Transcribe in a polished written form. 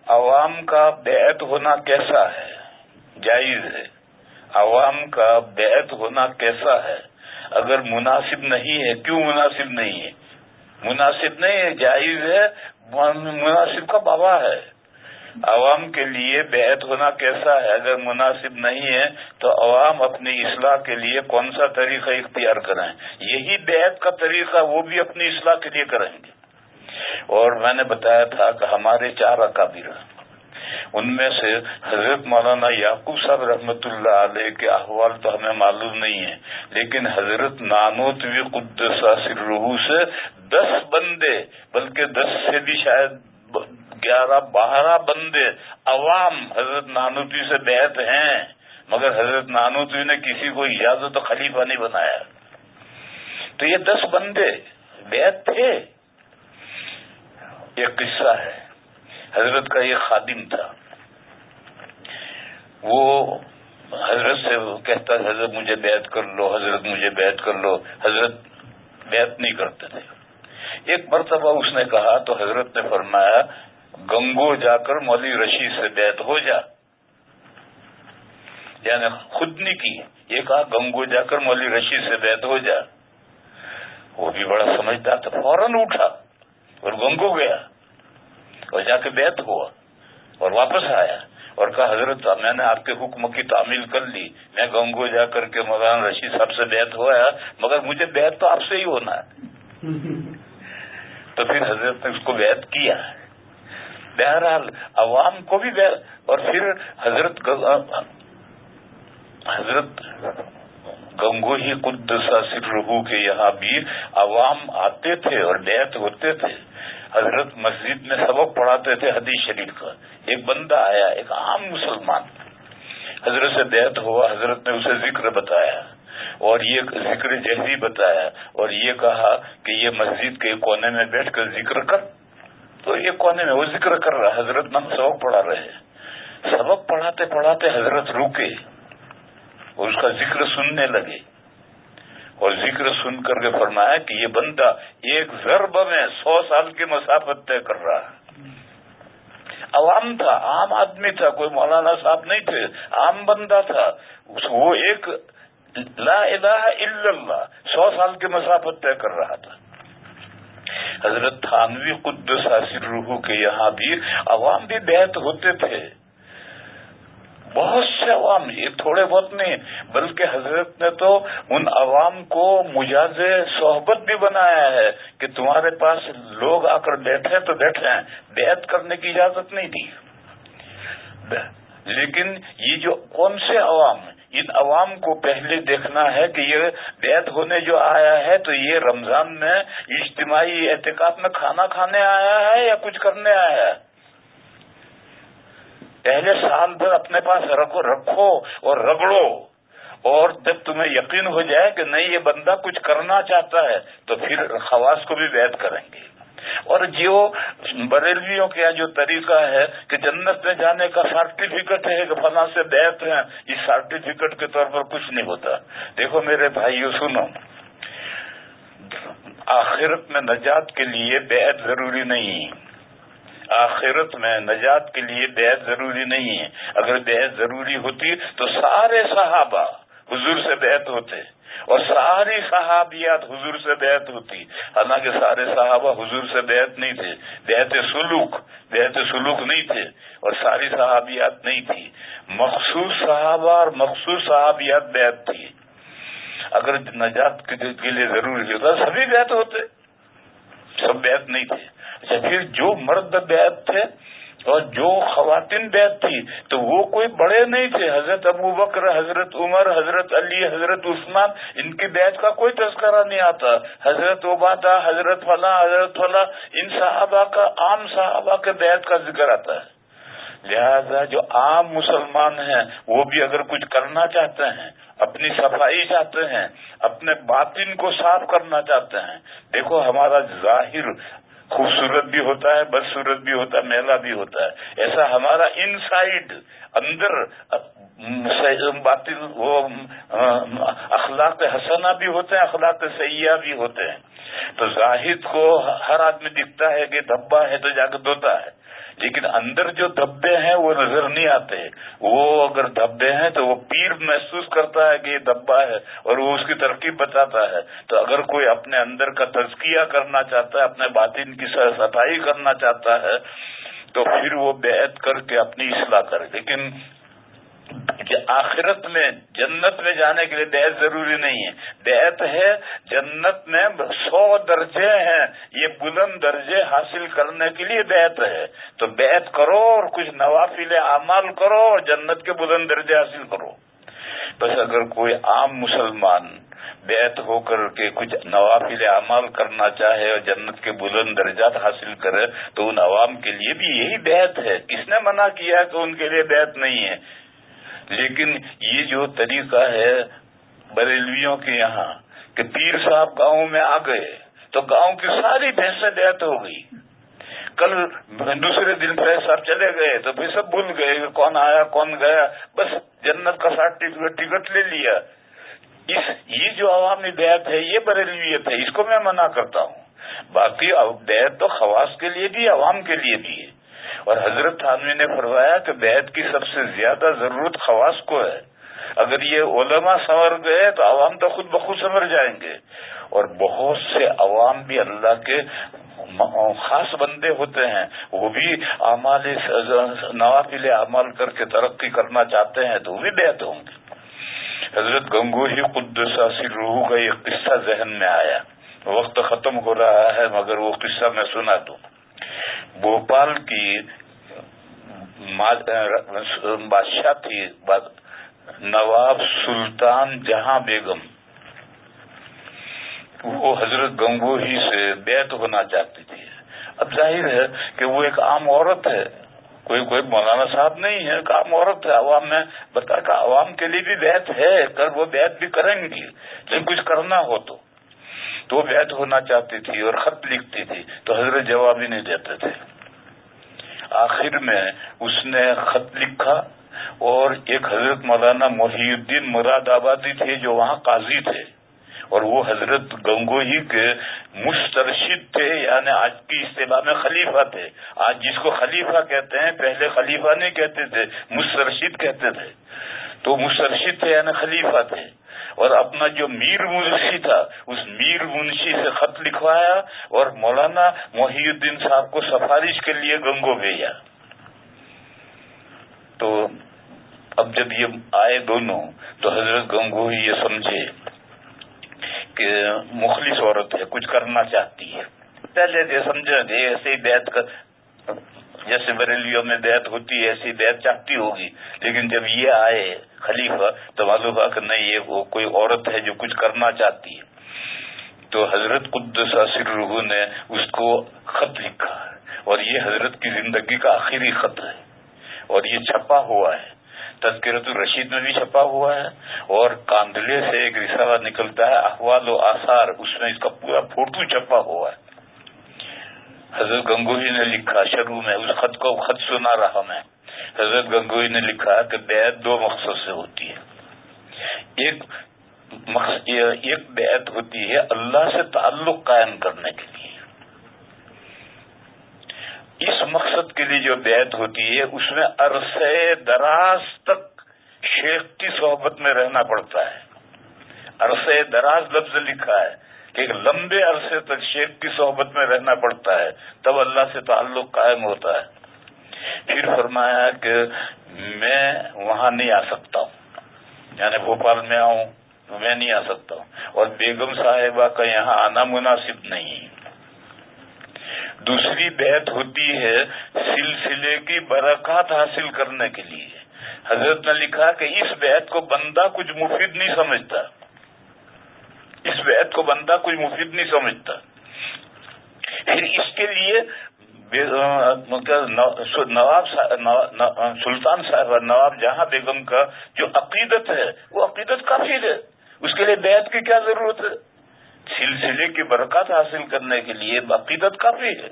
عوام کا بیعت ہونا کیسا ہے؟ جائز ہے؟ عوام کا بیعت ہونا کیسا ہے؟ اگر مناسب نہیں ہے، کیوں مناسب نہیں ہے؟ مناسب نہیں ہے، جائز ہے، مناسب کا بابا ہے۔ عوام کے لیے بیعت ہونا کیسا ہے؟ اگر مناسب نہیں ہے تو عوام اپنی اصلاح کے لیے کون سا طریقہ اختیار کریں؟ یہی بیعت کا طریقہ وہ بھی اپنی اصلاح کے لیے کریں گے۔ اور میں نے بتایا تھا کہ ہمارے 4 اکابر، ان میں سے حضرت مولانا یعقوب صاحب رحمۃ اللہ علیہ کے احوال تو ہمیں معلوم نہیں ہے، لیکن حضرت نانوتوی قدس سرہ سے 10 بندے، بلکہ 10 سے بھی شاید 11-12 بندے عوام حضرت نانوتوی سے بیعت ہیں، مگر حضرت نانوتوی نے کسی کو اجازت و خلیفہ نہیں بنایا۔ تو یہ 10 بندے بیعت تھے۔ ایک قصہ ہے، حضرت کا یہ خادم تھا، وہ حضرت سے کہتا ہے حضرت مجھے بیعت کر لو، حضرت مجھے بیعت کر لو، حضرت بیعت نہیں کرتے تھے۔ ایک مرتبہ اس نے کہا تو حضرت نے فرمایا گنگو جا کر مولوی رشید سے بیعت ہو جا، یعنی خود نہیں کی، یہ کہا گنگو جا کر مولوی رشید سے بیعت ہو جا۔ وہ بھی بڑا سمجھدار تھا، فوراً اٹھا اور گنگو گیا اور جا کے بیعت ہوا اور واپس آیا اور کہا حضرت میں نے آپ کے حکم کی تعمیل کر لی، میں گنگو جا کر کے مولانا رشید صاحب سے بیعت ہوا ہے، مگر مجھے بیعت تو آپ سے ہی ہونا ہے۔ تو پھر حضرت نے اس کو بیعت کیا۔ بہرحال عوام کو بھی بیعت، اور پھر حضرت گنگوہی قدس سرہ کے یہاں بھی عوام آتے تھے اور بیعت ہوتے تھے۔ حضرت مسجد میں سبق پڑھاتے تھے حدیث شریف کا، ایک بندہ آیا، ایک عام مسلمان، حضرت سے بیعت ہوا، حضرت نے اسے ذکر بتایا اور یہ ذکر جہری بتایا اور یہ کہا کہ یہ مسجد کے کونے میں بیٹھ کر ذکر کر۔ تو یہ کونے میں وہ ذکر کر رہا، حضرت ہم سبق پڑھا رہے ہیں۔ سبق پڑھاتے پڑھاتے حضرت رکے اور اس کا ذکر سننے لگے، اور ذکر سن کر کے فرمایا کہ یہ بندہ ایک ضرب میں 100 سال کی مسافت طے کر رہا ہے۔ عوام تھا، عام آدمی تھا، کوئی مولانا صاحب نہیں تھے، عام بندہ تھا، وہ ایک لا الہ الا اللہ 100 سال کی مسافت طے کر رہا تھا۔ حضرت تھانوی قدس سرہ کے یہاں بھی عوام بھی بیعت ہوتے تھے، بہت سے عوام، یہ تھوڑے بہت نہیں، بلکہ حضرت نے تو ان عوام کو مجاز صحبت بھی بنایا ہے کہ تمہارے پاس لوگ آ کر بیٹھے تو بیٹھے، بیعت کرنے کی اجازت نہیں دی۔ لیکن یہ جو کون سے عوام، ان عوام کو پہلے دیکھنا ہے کہ یہ بیعت ہونے جو آیا ہے تو یہ رمضان میں اجتماعی اعتکاف میں کھانا کھانے آیا ہے یا کچھ کرنے آیا ہے۔ پہلے سال بھر اپنے پاس رکھو اور رگڑو، اور جب تمہیں یقین ہو جائے کہ نہیں یہ بندہ کچھ کرنا چاہتا ہے تو پھر خواص کو بھی بیعت کریں گے۔ اور جو بریلویوں کا جو طریقہ ہے کہ جنت میں جانے کا سرٹیفکیٹ ہے کہ فلاں سے بیعت ہے، اس سرٹیفکیٹ کے طور پر کچھ نہیں ہوتا۔ دیکھو میرے بھائیو سنو، آخرت میں نجات کے لیے بیعت ضروری نہیں، آخرت میں نجات کے لیے بیعت ضروری نہیں ہے۔ اگر بیعت ضروری ہوتی تو سارے صحابہ حضور سے بیعت ہوتے اور ساری صحابیات حضور سے بیعت ہوتی، حالانکہ سارے صحابہ حضور سے بیعت نہیں تھے، بیعت سلوک نہیں تھے، اور ساری صحابیات نہیں تھی، مخصوص صحابہ اور مخصوص صحابیات بیعت تھی۔ اگر نجات کے لیے ضروری ہوتا سبھی بیعت ہوتے، سب بیعت نہیں تھے۔ اچھا، پھر جو مرد بیعت تھے اور جو خواتین بیعت تھی تو وہ کوئی بڑے نہیں تھے، حضرت ابوبکر، حضرت عمر، حضرت علی، حضرت عثمان، ان کی بیعت کا کوئی تذکرہ نہیں آتا، حضرت عبادہ، حضرت فلاں، ان صحابہ کا، عام صحابہ کے بیعت کا ذکر آتا ہے۔ لہذا جو عام مسلمان ہیں وہ بھی اگر کچھ کرنا چاہتے ہیں، اپنی صفائی چاہتے ہیں، اپنے باطن کو صاف کرنا چاہتے ہیں، دیکھو ہمارا ظاہر خوبصورت بھی ہوتا ہے، بدصورت بھی ہوتا ہے، میلا بھی ہوتا ہے، ایسا ہمارا انسائیڈ اندر باطن وہ اخلاق حسنہ بھی ہوتے ہیں، اخلاق سیئہ بھی ہوتے ہیں۔ تو زاہد کو ہر آدمی دکھتا ہے کہ دھبا ہے تو جا کے دھوتا ہے، لیکن اندر جو دھبے ہیں وہ نظر نہیں آتے. وہ اگر دھبے ہیں تو وہ پیر محسوس کرتا ہے کہ یہ دھبا ہے اور وہ اس کی ترکیب بتاتا ہے. تو اگر کوئی اپنے اندر کا تزکیہ کرنا چاہتا ہے، اپنے باطن کی صفائی کرنا چاہتا ہے، تو پھر وہ بیعت کر کے اپنی اصلاح کرے. لیکن کہ آخرت میں جنت میں جانے کے لیے بیعت ضروری نہیں ہے. بیعت ہے جنت میں 100 درجے ہیں، یہ بلند درجے حاصل کرنے کے لیے بیعت ہے. تو بیعت کرو اور کچھ نوافل اعمال کرو اور جنت کے بلند درجے حاصل کرو. بس اگر کوئی عام مسلمان بیعت ہو کر کے کچھ نوافل اعمال کرنا چاہے اور جنت کے بلند درجات حاصل کرے تو ان عوام کے لیے بھی یہی بیعت ہے. کس نے منع کیا کہ ان کے لیے بیعت نہیں ہے؟ لیکن یہ جو طریقہ ہے بریلویوں کے یہاں کہ پیر صاحب گاؤں میں آ گئے تو گاؤں کی ساری بھینسیں بیعت ہو گئی، کل دوسرے دن پھر صاحب چلے گئے تو پھر سب بھول گئے کون آیا کون گیا، بس جنت کا سرٹیفکیٹ ٹکٹ لے لیا. یہ جو عوامی بیعت ہے یہ بریلویت ہے، اس کو میں منع کرتا ہوں. باقی بیعت تو خواص کے لیے بھی عوام کے لیے بھی ہے. اور حضرت تھانوی نے فرمایا کہ بیعت کی سب سے زیادہ ضرورت خواص کو ہے. اگر یہ علماء سنور گئے تو عوام تو خود بخود سنور جائیں گے. اور بہت سے عوام بھی اللہ کے خاص بندے ہوتے ہیں، وہ بھی اعمال نوافل اعمال کر کے ترقی کرنا چاہتے ہیں تو وہ بھی بیعت ہوں گے. حضرت گنگوہی قدس سرہ کا یہ قصہ ذہن میں آیا. وقت ختم ہو رہا ہے مگر وہ قصہ میں سنا دوں. بھوپال کی بادشاہ تھی نواب سلطان جہاں بیگم. وہ حضرت گنگوہی سے بیعت ہونا چاہتی تھی. اب ظاہر ہے کہ وہ ایک عام عورت ہے، کوئی مولانا صاحب نہیں ہے، ایک عام عورت ہے. عوام میں بتا کہ عوام کے لیے بھی بیعت ہے، کر وہ بیعت بھی کریں گی. لیکن کچھ کرنا ہو تو وہ بیعت ہونا چاہتی تھی اور خط لکھتی تھی تو حضرت جواب ہی نہیں دیتے تھے. آخر میں اس نے خط لکھا اور ایک حضرت مولانا محی الدین مراد آبادی تھے جو وہاں قاضی تھے اور وہ حضرت گنگوہی کے مسترشد تھے، یعنی آج کی اصطلاح میں خلیفہ تھے. آج جس کو خلیفہ کہتے ہیں پہلے خلیفہ نہیں کہتے تھے، مسترشد کہتے تھے. تو مسترشد تھے یعنی خلیفہ تھے. اور اپنا جو میر منشی تھا اس میر منشی سے خط لکھوایا اور مولانا محی الدین صاحب کو سفارش کے لیے گنگو بھیجا. تو اب جب یہ آئے دونوں تو حضرت گنگوہی یہ سمجھے کہ مخلص عورت ہے، کچھ کرنا چاہتی ہے. پہلے یہ سمجھا کہ ایسے ہی بیعت کر، جیسے بریلیوں میں بیعت ہوتی ہے ایسی بیعت چاہتی ہوگی. لیکن جب یہ آئے خلیفہ تو معلوم ہوا کہ نہیں، یہ وہ کوئی عورت ہے جو کچھ کرنا چاہتی ہے. تو حضرت قدس سرہ نے اس کو خط لکھا اور یہ حضرت کی زندگی کا آخری خط ہے اور یہ چھپا ہوا ہے. تذکرۃ الرشید میں بھی چھپا ہوا ہے اور کاندلے سے ایک رسالہ نکلتا ہے احوال و آثار، اس میں اس کا پورا فوٹو چھپا ہوا ہے. حضرت گنگوہی نے لکھا، شروع میں اس خط کو خط سنا رہا میں. حضرت گنگوہی نے لکھا کہ بیعت 2 مقصد سے ہوتی ہے. ایک بیعت ہوتی ہے اللہ سے تعلق قائم کرنے کے لیے. اس مقصد کے لیے جو بیعت ہوتی ہے اس میں عرصے دراز تک شیخ کی صحبت میں رہنا پڑتا ہے. عرصے دراز لفظ لکھا ہے کہ ایک لمبے عرصے تک شیخ کی صحبت میں رہنا پڑتا ہے تب اللہ سے تعلق قائم ہوتا ہے. پھر فرمایا کہ میں وہاں نہیں آ سکتا ہوں، یعنی بھوپال میں آؤں میں نہیں آ سکتا ہوں اور بیگم صاحبہ کا یہاں آنا مناسب نہیں. دوسری بیعت ہوتی ہے سلسلے کی برکات حاصل کرنے کے لیے. حضرت نے لکھا کہ اس بیعت کو بندہ کچھ مفید نہیں سمجھتا، اس بیعت کو بندہ کچھ مفید نہیں سمجھتا. پھر اس کے لیے نواب سلطان صاحب نواب جہاں بیگم کا جو عقیدت ہے وہ عقیدت کافی ہے، اس کے لیے بیعت کی کیا ضرورت ہے؟ سلسلے کی برکات حاصل کرنے کے لیے عقیدت کافی ہے.